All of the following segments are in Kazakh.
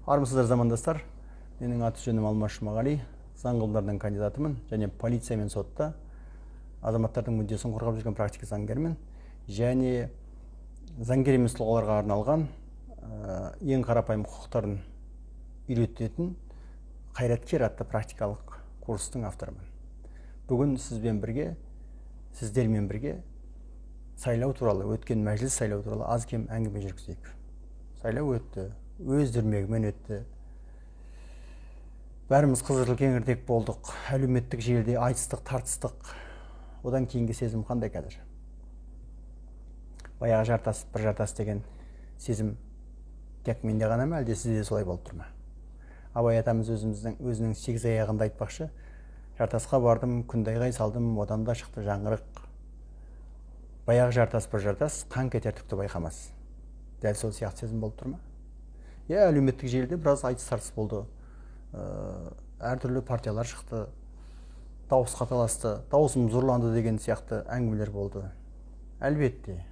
Армысыздар замандастар. Менің аты жөнім Алмаш Жұмағали, заң ғылымдарының кандидатымын және полиция мен сотта азаматтардың мүддесін қорғап жүрген практика заңгермін. Және заңгер емес тұлғаларға арналған ең қарапайым құқықтарын үйрететін қайраткер атты практикалық курстың авторымын. Бүгін сіздермен бірге сайлау туралы, өткен мәжіліс сайлау туралы аз кем әңгіме жүргізейік. Сайлау өтті, өз дүрмегімен өтті. Бәріміз қызыл кеңірдек болдық, әлеуметтік желіде айтыстық, тартыстық. Одан кейінгі сезім қандай қазір? Баяғы жартас, бір жартас деген сезім тек менде ғана ма, әлде сізде солай болып тұр ма? Абай атамыз өзінің 8 аяғында айтпақшы, жартасқа бардым, күндайғай салдым, одан да шықты жаңғырық. Баяғы жартас, бір жартас, қан кетер түкті байқамас. Дәл сол сияқты сезім болып тұр ма? Әлеуметтік желіде біраз айтыс тартыс болды. Әртүрлі партиялар шықты, дауыс қаталасты, дауысым зорланды деген сияқты әңгімелер болды. Әлбетте,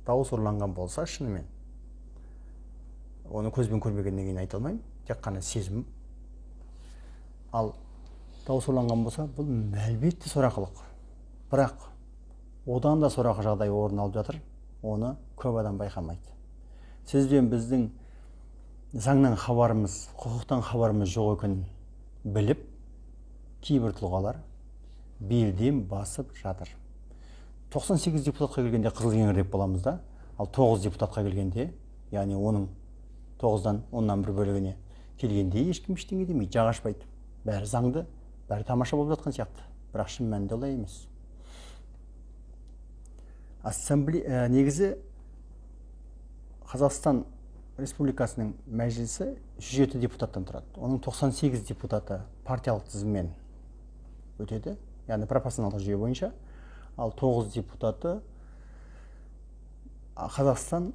дауыс ұрланған болса, шынымен оны көзбен көрмегеннен кейін айта алмаймын, тек қана сезім. Ал дауыс ұрланған болса, бұл әлбетте сорақылық. Бірақ одан да сорақы жағдай орын алып жатыр, оны көп адам байқамайды. Сіз бен біздің заңнан хабарымыз, құқықтан хабарымыз жоқ екенін біліп, кейбір тұлғалар белден басып жатыр. 98 депутатқа келгенде қызыл кеңірдек боламыз да, ал 9 депутатқа келгенде, яғни оның 9-дан 10-нан бір бөлігіне келгенде ешкім ештеңе демейді, жағашпайды. Бәрі заңды, бәрі тамаша болып жатқан сияқты. Бірақ шын мәнінде олай емес. Негізі Қазақстан Республикасының мәжілісі 107 депутаттан тұрады. Оның 98 депутаты партиялық тізіммен өтеді, яғни пропорционалдық жүйе бойынша, ал 9 депутаты Қазақстан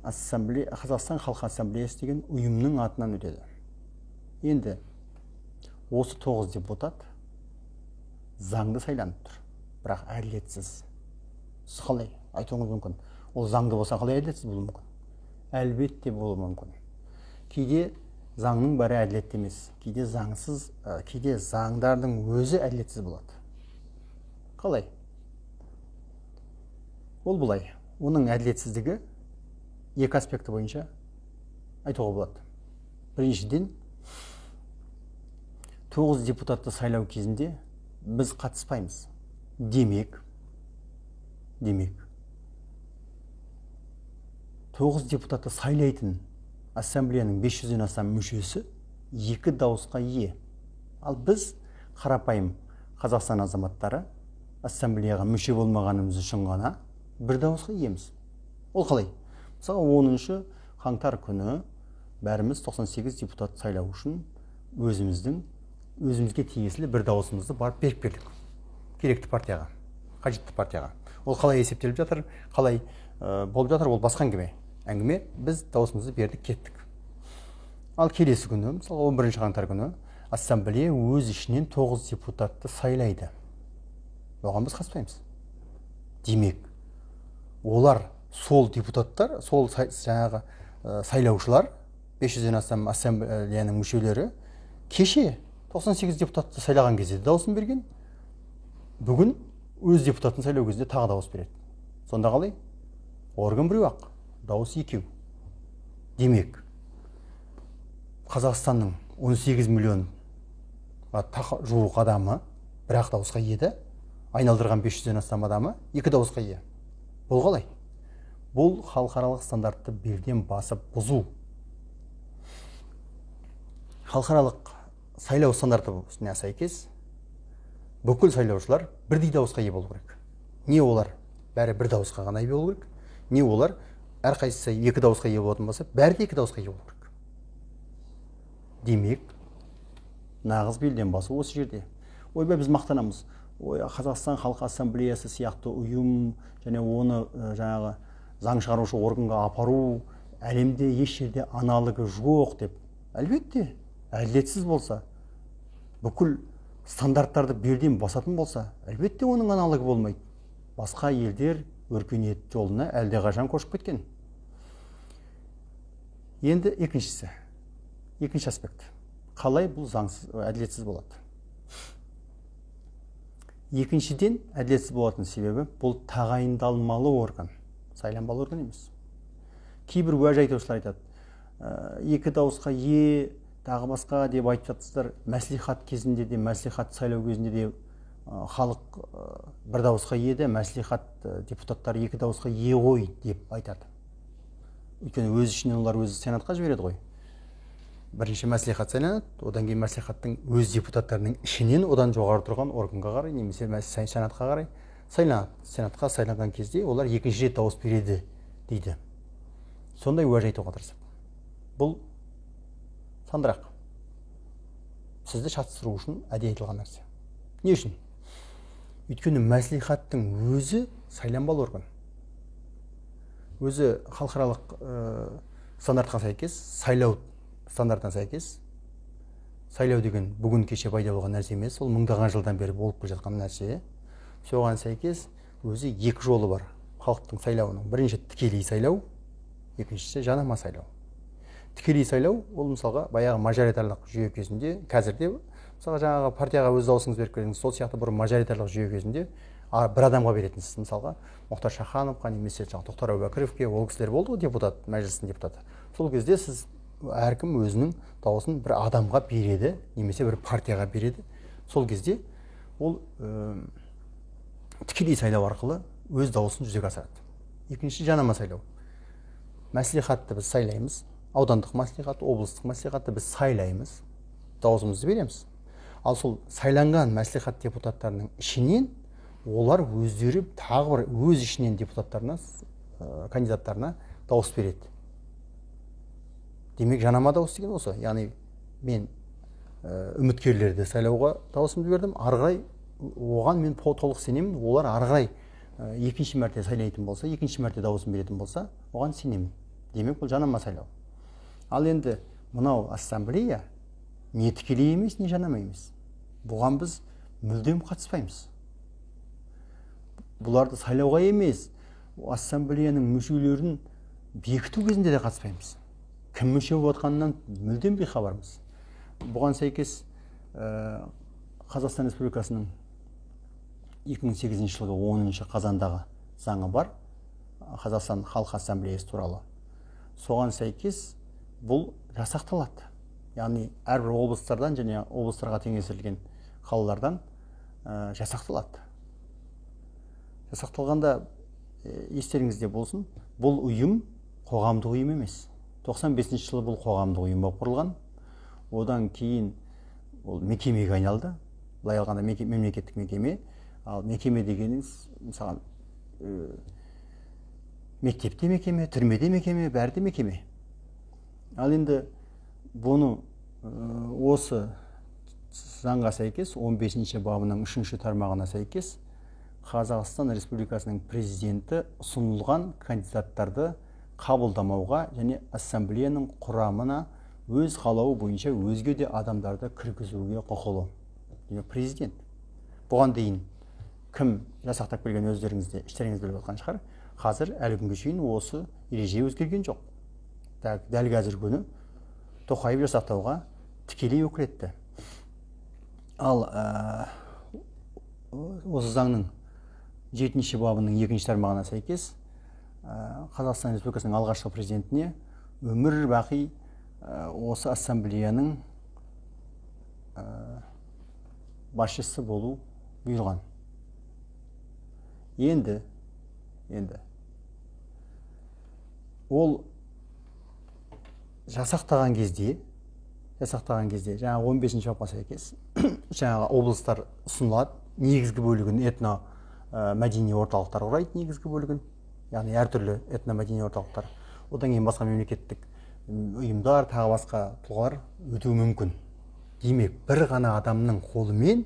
Халқы Ассамблеясы деген ұйымның атынан өтеді. Енді осы 9 депутат заңды сайланып тұр, бірақ әділетсіз. Сіз қалай айтуыңыз мүмкін? Ол заңды болса қалай әділетсіз болуы мүмкін? Әлбетте болуы мүмкін. Кейде заңның бәрі әділетті емес, кейде заңсыз, кейде заңдардың өзі әділетсіз болады. Қалай? Ол бұлай. Оның әділетсіздігі екі аспекті бойынша айтуға болады. Біріншіден, 9 депутатты сайлау кезінде біз қатыспаймыз. Демек, 9 депутатты сайлайтын ассамблеяның 500-ден астам мүшесі 2 дауысқа ие. Ал біз қарапайым Қазақстан азаматтары ассамблеяға мүше болмағанымыз үшін ғана 1 дауысқа иеміз. Ол қалай? Мысалы 10-шы қаңтар күні бәріміз 98 депутат сайлау үшін өзімізге тиесілі 1 дауысымызды барып беріп бердік. Керекті партияға, қажетті партияға. Ол қалай есептеліп жатыр, қалай болып жатыр, ол басқа әңгіме, біз дауысымызды бердік, кеттік. Ал келесі күні, мысалы 11-ші қаңтар күні, ассамблея өз ішінен 9 депутатты сайлайды. Оған біз қатыспаймыз. Демек, олар сол депутаттар, сол жаңағы сайлаушылар, 500-ден астам ассамблеяның мүшелері кеше 98 депутатты сайлаған кезде дауысын берген, бүгін өз депутатын сайлау кезінде тағы дауыс береді. Сонда қалай? Орган біреу ақ, дауыс екеу. Демек, Қазақстанның 18 миллионға жуық адамы бір-ақ дауысқа ие, айналдырған 500-ден астам адамы 2 дауысқа ие. Бұл қалай? Бұл халықаралық стандартты белден басып бұзу. Халықаралық сайлау стандартына сәйкес бүкіл сайлаушылар бірдей дауысқа ие болу керек. Не олар бәрі 1 дауысқа ғана ие болу керек, не олар әрқайсысы 2 дауысқа ие болатын болса, бәрі де 2 дауысқа ие болу керек. Демек, нағыз белден басу осы жерде. Ойбай, біз мақтанамыз. Қазақстан Халқы Ассамблеясы сияқты ұйым және оны жаңағы заң шығарушы органға апару әлемде еш жерде аналогы жоқ деп. Әлбетте, әділетсіз болса, бүкіл стандарттарды белден басатын болса, әлбетте оның аналогы болмайды. Басқа елдер өркениет жолына әлдеқашан көшіп кеткен. Енді екіншісі. екінші аспект. Қалай бұл заңсыз, әділетсіз болады? Екіншіден, әділетсіз болатын себебі бұл тағайындалмалы орган, сайланбалы орган емес. Кейбір уәж айтушылар айтады, екі дауысқа е, тағы басқа деп айтып жатсыздар. Мәслихат кезінде де, мәслихат сайлау кезінде де халық бір дауысқа еді, мәслихат депутаттар екі дауысқа е ғой деп айтады. Өйткені өз ішінен олар өзі сенатқа жібереді ғой. Бірінші мәслихат сайланады, одан кейін мәслихаттың өз депутаттарының ішінен одан жоғары тұрған органға қарай, немесе сенатқа қарай сайланады. Сенатқа сайланған кезде олар екінші рет дауыс береді дейді. Сондай уәж айтуға тырысады. Бұл сандырақ. Сізді шатыстыру үшін әдейі айтылған нәрсе. Не үшін? Өйткені мәслихаттың өзі сайланбалы орган. Өзі халықаралық стандартқа сәйкес, сайлау стандартына сәйкес, сайлау деген бүгін кеше пайда болған нәрсе емес, ол мыңдаған жылдан бері болып келе жатқан нәрсе. Соған сәйкес өзі екі жолы бар халықтың сайлауының. Бірінші тікелей сайлау, екіншісі жанама сайлау. Тікелей сайлау ол мысалға баяғы мажоритарлық жүйе кезінде, қазірде мысалға жаңағы партияға өз дауысыңызды беріп келдіңіз, сол сияқты бір мажоритарлық жүйе кезінде бір адамға беретінсіз. Мысалға Мұхтар Шахановқа немесе Тоқтар Әубәкіровке, ол кісілер болды ғой депутат, мәжілістің депутаты. Сол кезде сіз әркім өзінің дауысын бір адамға береді, немесе бір партияға береді. Сол кезде ол тікелей сайлау арқылы өз дауысын жүзеге асырады. Екінші жанама сайлау. Мәслихатты біз сайлаймыз, аудандық мәслихат, облыстық мәслихатты біз сайлаймыз, дауысымызды береміз. Ал сол сайланған мәслихат депутаттарының ішінен олар өздері тағы бір өз ішінен депутаттарына, кандидаттарына дауыс береді. Демек, жанама дауыс деген осы. Яғни мен үміткерлерді сайлауға дауысымды бердім, арғай оған мен толық сенемін. Олар арғай екінші мәрте сайлайтын болса, екінші мәрте дауысын беретін болса, оған сенемін. Демек, бұл жанама сайлау. Ал енді мынау ассамблея не тікелей емес, не жанама емес. Бұған біз мүлдем қатыспаймыз. Бұларды сайлауға емес, ассамблеяның мүшелерін бекіту кезінде де қатыспаймыз. Кім мүше болып отқанынан мүлдем бейхабармыз. Бұған сәйкес Қазақстан Республикасының 2008 жылғы 10 қазандағы заңы бар, Қазақстан Халық Ассамблеясы туралы. Соған сәйкес бұл жасақталады. Яғни әрбір облыстардан және облыстарға теңестірілген қалалардан жасақталады. Жасақталғанда естеріңізде болсын, бұл ұйым қоғамдық ұйым емес. 95 жылы бұл қоғамдық ұйым болып құрылған. Одан кейін ол мекемеге айналды. Былай алғанда мемлекеттік мекеме. Ал мекеме дегеніңіз, мысалы, мектепте мекеме, түрмеде мекеме, бәрде мекеме. Ал енді бұны осы заңға сәйкес, 15 бабының 3 тармағына сәйкес, Қазақстан Республикасының президенті ұсынылған кандидаттарды қабылдамауға және ассамблеяның құрамына өз қалауы бойынша өзге де адамдарды кіргізуге құқылы. Президент. Бұған дейін кім жасақтап келген өздеріңізде, іштеріңіз біліп отқан шығар. Қазір әлі күнге шейін осы ереже өзгерген жоқ. Дәл қазір күні Тоқаев жасақтауға тікелей өкілетті. Ал осы заңның 7 бабының 2 тармағына сәйкес Қазақстан Республикасының алғашқы президентіне өмір бақи осы ассамблеяның басшысы болу бұйырған. Енді ол жасақтаған кезде жаңа 15 бапқа сәйкес жаңа облыстар ұсынылады. Негізгі бөлігін этно-мәдени орталықтар құрайды, негізгі бөлігін. Яғни әртүрлі этно-мәдени орталықтар. Одан кейін басқа мемлекеттік ұйымдар, тағы басқа тұлғалар өтуі мүмкін. Демек, бір ғана адамның қолымен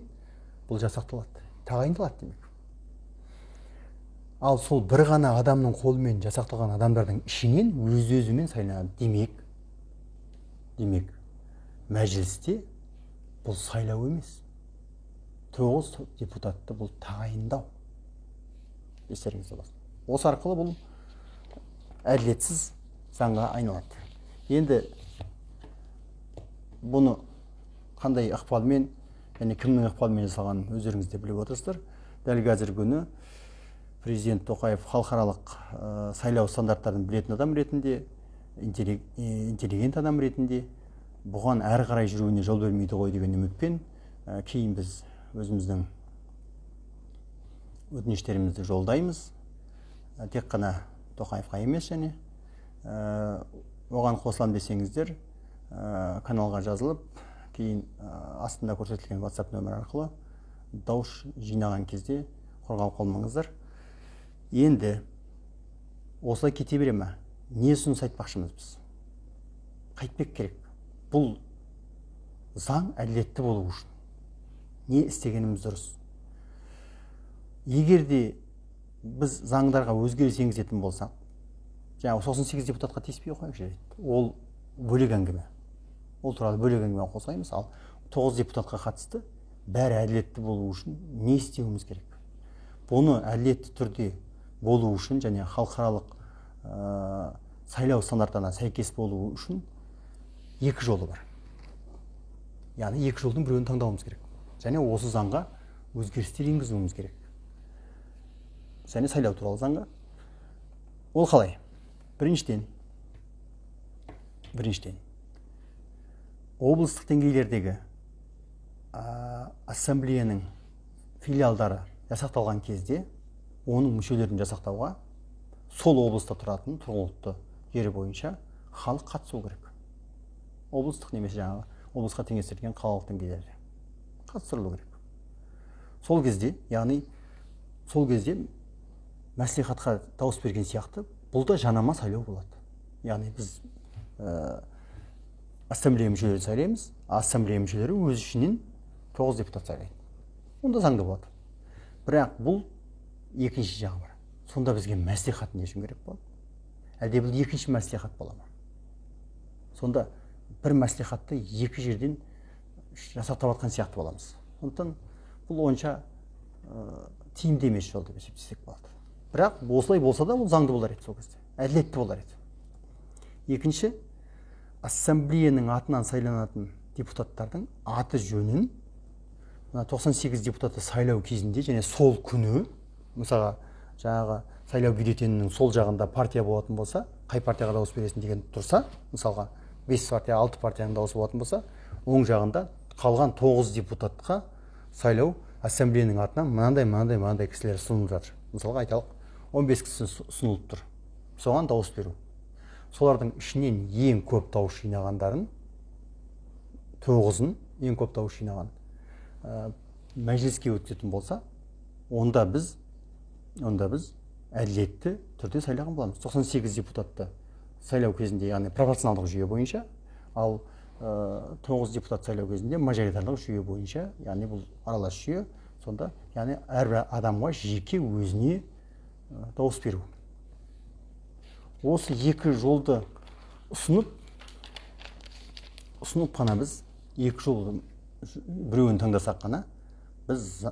бұл жасақталады, тағайындалады демек. Ал сол бір ғана адамның қолымен жасақталған адамдардың ішінен өз-өзімен сайланады. Демек, мәжілісте бұл сайлау емес. 9 депутатты бұл тағайындау. Естеріңізде болсын. Осы арқылы бұл әділетсіз заңға айналады. Енді бұны қандай ықпалмен және кімнің ықпалымен жасалғанын өздеріңіз де біліп отырсыздар. Дәл қазіргі күні президент Тоқаев халықаралық сайлау стандарттарын білетін адам ретінде, интеллигент адам ретінде бұған әрі қарай жүруіне жол бермейді ғой деген үмітпен кейін біз өзіміздің өтініштерімізді жолдаймыз. Тек қана Тоқаевқа емес, және оған қосылам десеңіздер каналға жазылып, кейін астында көрсетілген WhatsApp нөмір арқылы дауыс жинаған кезде қорғалып қалмаңыздар. Енді осылай кете бере ме? Не ұсыныс айтпақшымыз біз? Қайтпек керек. Бұл заң әділетті болу үшін не істегеніміз дұрыс? Егер де біз заңдарға өзгеріс енгізетін болсақ, жаңағы 98 депутатқа тиіспей қояйық жарайды. Ол бөлек әңгіме. Ол туралы бөлек әңгіме қозғаймыз. Ал 9 депутатқа қатысты бәрі әділетті болу үшін не істеуіміз керек? Бұны әділетті түрде болу үшін және халықаралық сайлау стандартына сәйкес болу үшін екі жолы бар. Яғни екі жолдың біреуін таңдауымыз керек. Және осы заңға өзгерістер енгізуіміз керек. Және сайлау туралы заңға. Ол қалай? Біріншіден, облыстық деңгейлердегі ассамблеяның филиалдары жасақталған кезде оның мүшелерін жасақтауға сол облыста тұратын тұрғылықты жері бойынша халық қатысу керек. Облыстық немесе жаңағы облысқа теңестірілген қалалық деңгейлерде қатыстырылу керек. Сол кезде, яғни сол кезде мәслихатқа дауыс берген сияқты, бұл да жанама сайлау болады. Яғни біз ассамблея мүшелері сайлаймыз, ассамблея мүшелері өз ішінен 9 депутат сайлайды. Онда заңды болады. Бірақ бұл екінші жағы бар. Сонда бізге мәслихат не үшін керек болады? Әлде бұл екінші мәслихат бола ма? Сонда бір мәслихатты екі жерден жасақтап жатқан сияқты боламыз. Сондықтан бұл онша тиімді емес жол деп есептесек болады. Бірақ осылай болса да ол заңды болар еді сол кезде. Әділетті болар еді. Екінші, ассамблеяның атынан сайланатын депутаттардың аты жөнін 98 депутатты сайлау кезінде және сол күні, мысалға жаңағы сайлау бюллетенінің сол жағында партия болатын болса, қай партияға дауыс бересің деген тұрса, мысалға 5 партия, 6 партияның дауысы болатын болса, оң жағында қалған 9 депутатқа сайлау ассамблеяның атынан мынандай кісілер ұсынылып жатыр. Мысалға айталық 15 кісі ұсынылып тұр. Соған дауыс беру. Солардың ішінен ең көп дауыс жинағандарын, 9-ын ең көп дауыс жинаған мәжіліске өтетін болса, онда біз әділетті түрде сайлаған боламыз. 98 депутатты сайлау кезінде, яғни пропорционалдық жүйе бойынша, ал 9 депутат сайлау кезінде мажоритарлық жүйе бойынша, яғни бұл аралас жүйе, сонда яғни әрбір адамға жеке өзіне дауыс беру. Осы екі жолды ұсынып қана біз екі жолды біреуін таңдасақ қана біз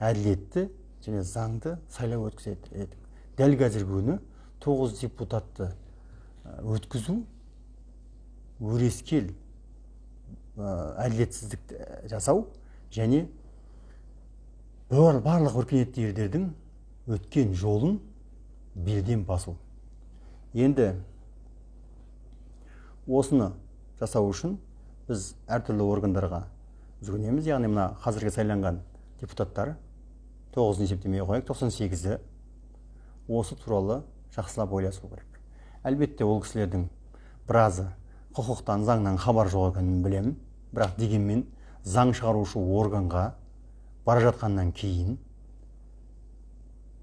әділетті және заңды сайлау өткізеді. Дәл қазіргі күні 9 депутатты өткізу өрескел әділетсіздік жасау және барлық өркениетті елдердің өткен жолын белден басу. Енді осыны жасау үшін біз әртүрлі органдарға жүгінеміз. Яғни мына қазіргі сайланған депутаттар 9-ын есептемей қояйық, 98-і осы туралы жақсылап ойласу керек. Әлбетте ол кісілердің біразы құқықтан, заңнан хабар жоқ екенін білемін, бірақ дегенмен заң шығарушы органға бара жатқаннан кейін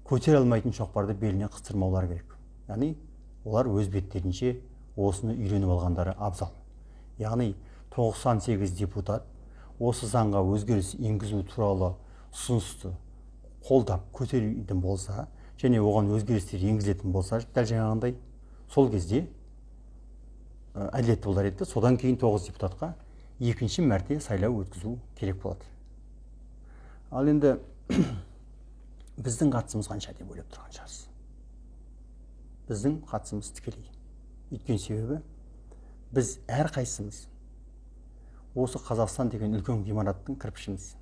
көтере алмайтын шоқпарды беліне қыстырмаулар керек. Яғни олар өз беттерінше осыны үйреніп алғандары абзал. Яғни 98 депутат осы заңға өзгеріс енгізу туралы ұсынысты қолдап көтеретін болса, және оған өзгерістер енгізілетін болса, дәл жаңағындай, сол кезде әділетті болар еді. Содан кейін 9 депутатқа екінші мәрте сайлау өткізу керек болады. Ал енді біздің қатысымыз қанша деп ойлап тұрған шығарсыз. Біздің қатысымыз тікелей. Өйткені себебі біз әр қайсымыз осы Қазақстан деген үлкен ғимараттың кірпішіміз.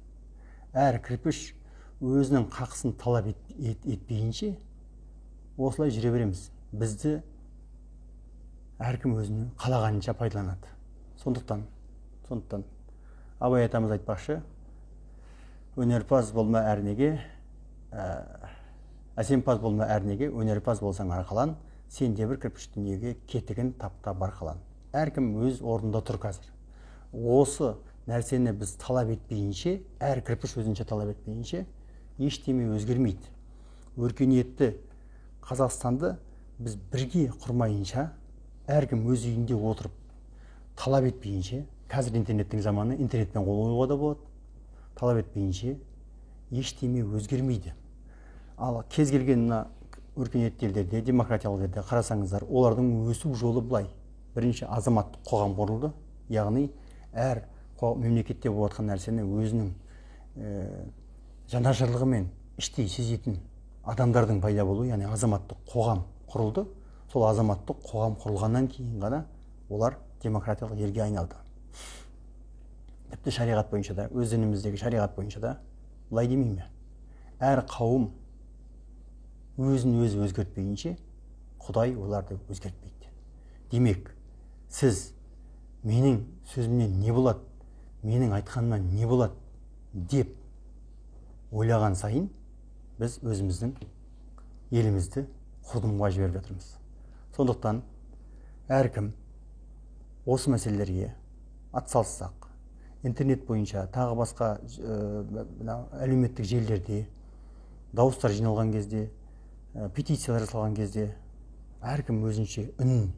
Әр кірпіш өзінің қақысын талап етпейінше осылай жүре береміз. Бізді әркім өзінің қалағанынша пайдаланады. Сондықтан Абай атамыз айтпақшы, өнерпаз болма әрнеге, әсемпаз болма әрнеге, өнерпаз болсаң арқалан, сенде бір кірпіш дүниеге кетігін тапта барқалан. Әркім өз орнында тұр қазір. Осы нәрсені біз талап етпейінше, әр кірпіш өзінше талап етпейінше, ештеме өзгермейді. Өркениетті Қазақстанды біз бірге құрмайынша, әркім өз үйінде отырып талап етпейінше, қазір интернеттің заманы, интернетпен қол қоюға да болады, талап етпейінше ештеме өзгермейді. Ал кез келген өркениетті елдерде, демократиялық елдерде қарасаңыздар, олардың өсу жолы былай. Бірінші азаматтық қоғам құрылды, яғни әр мемлекетте болып жатқан нәрсені өзінің жанашырлығымен іштей сезетін адамдардың пайда болуы, яғни азаматтық қоғам құрылды. Сол азаматтық қоғам құрылғаннан кейін ғана олар демократиялық елге айналды. Тіпті шариғат бойынша да, өз дініміздегі шариғат бойынша да былай демей ме? Әр қауым өзін өзі өзгертпейінше, Құдай оларды өзгертпейді. Демек, сіз менің сөзімнен не болады, менің айтқанымнан не болады деп ойлаған сайын, біз өзіміздің елімізді құрдымға жіберіп жатырмыз. Сондықтан әркім осы мәселелерге атсалыссақ, интернет бойынша, тағы басқа әлеуметтік желілерде дауыстар жиналған кезде, петициялар жасалған кезде, әркім өзінше үн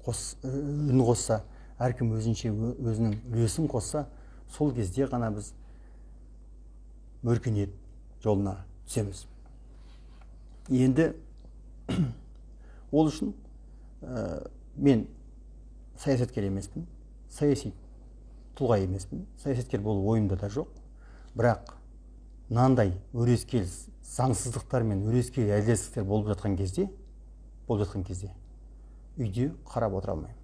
қосса, әркім өзінше өзінің үлесін қосса, сол кезде ғана біз өркениет жолына түсеміз. Енді ол үшін мен саясаткер емеспін, саяси тұлға емеспін, саясаткер болу ойымда да жоқ. Бірақ мынандай өрескел заңсыздықтар мен өрескел әділетсіздіктер болып жатқан кезде үйде қарап отыра алмаймын.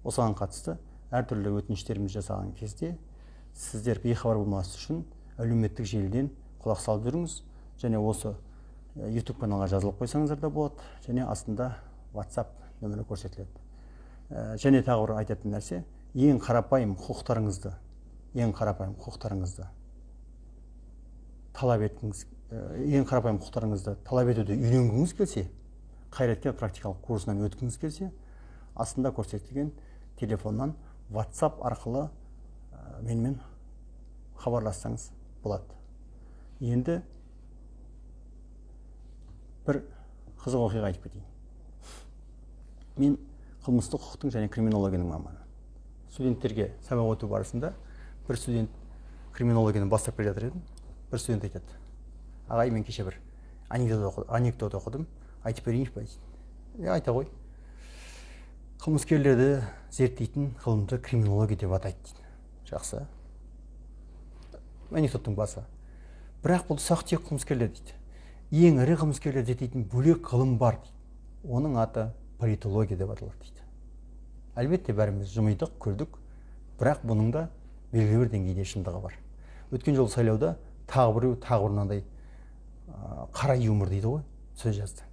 Осыған қатысты әртүрлі өтініштеріміз жасаған кезде сіздер бейхабар болмас үшін әлеуметтік желіден құлақ салып жүріңіз, және осы YouTube каналға жазылып қойсаңыздар да болады, және астында WhatsApp нөмірі көрсетіледі. Және тағы бір айтатын нәрсе, ең қарапайым құқықтарыңызды талап етуді үйренгіңіз келсе, қайраткер практикалық курсынан өткіңіз келсе, астында көрсетілген телефоннан WhatsApp арқылы менімен хабарлассаңыз болады. Енді бір қызық оқиға айтып кетейін. Мен қылмыстық құқықтың және криминологияның маманы. Студенттерге сабақ өту барысында бір студент криминологияны бастап келе жатыр еді. Бір студент айтады: ағай, мен кеше бір анекдот оқыдым, айтып берейінші ба дейді. Айта ғой. Қылмыскерлерді зерттейтін ғылымды криминология деп атайды дейді. Жақсы. Анекдоттың басы. Бірақ бұл ұсақ-түйек қылмыскерлер дейді. Ең ірі қылмыскерлер зерттейтін бөлек ғылым бар дейді. Оның аты политология деп аталады дейді. Әлбетте бәріміз жымидық, күлдік, бірақ бұның да белгілі бір деңгейде шындығы бар. Өткен жолы сайлауда тағы бір мынандай қара юмор дейді ғой, сөз жазды.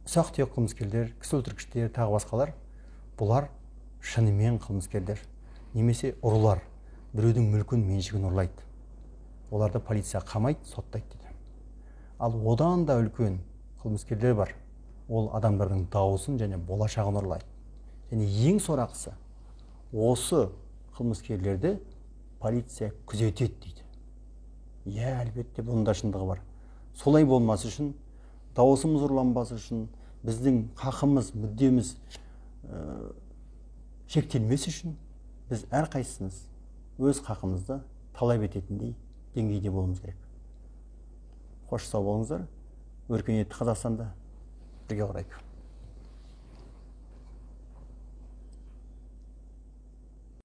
Ұсақ-түйек қылмыскерлер, кісі өлтіргіштер, тағы басқалар, бұлар шынымен қылмыскерлер, немесе ұрылар, біреудің мүлкін, меншігін ұрлайды. Оларды полиция қамайды, соттайды дейді. Ал одан да үлкен қылмыскерлер бар. Ол адамдардың дауысын және болашағын ұрлайды. Және ең сорақысы, осы қылмыскерлерді полиция күзетеді дейді. Әлбетте бұның да шындығы бар. Солай болмас үшін, дауысымыз ұрланбас үшін, біздің хақымыз, мүддеміз шектелмес үшін, біз әрқайсымыз өз хақымызды талап ететіндей деңгейде болуымыз керек. Қош сау болыңыздар. Өркениетті Қазақстанда бірге құрайық.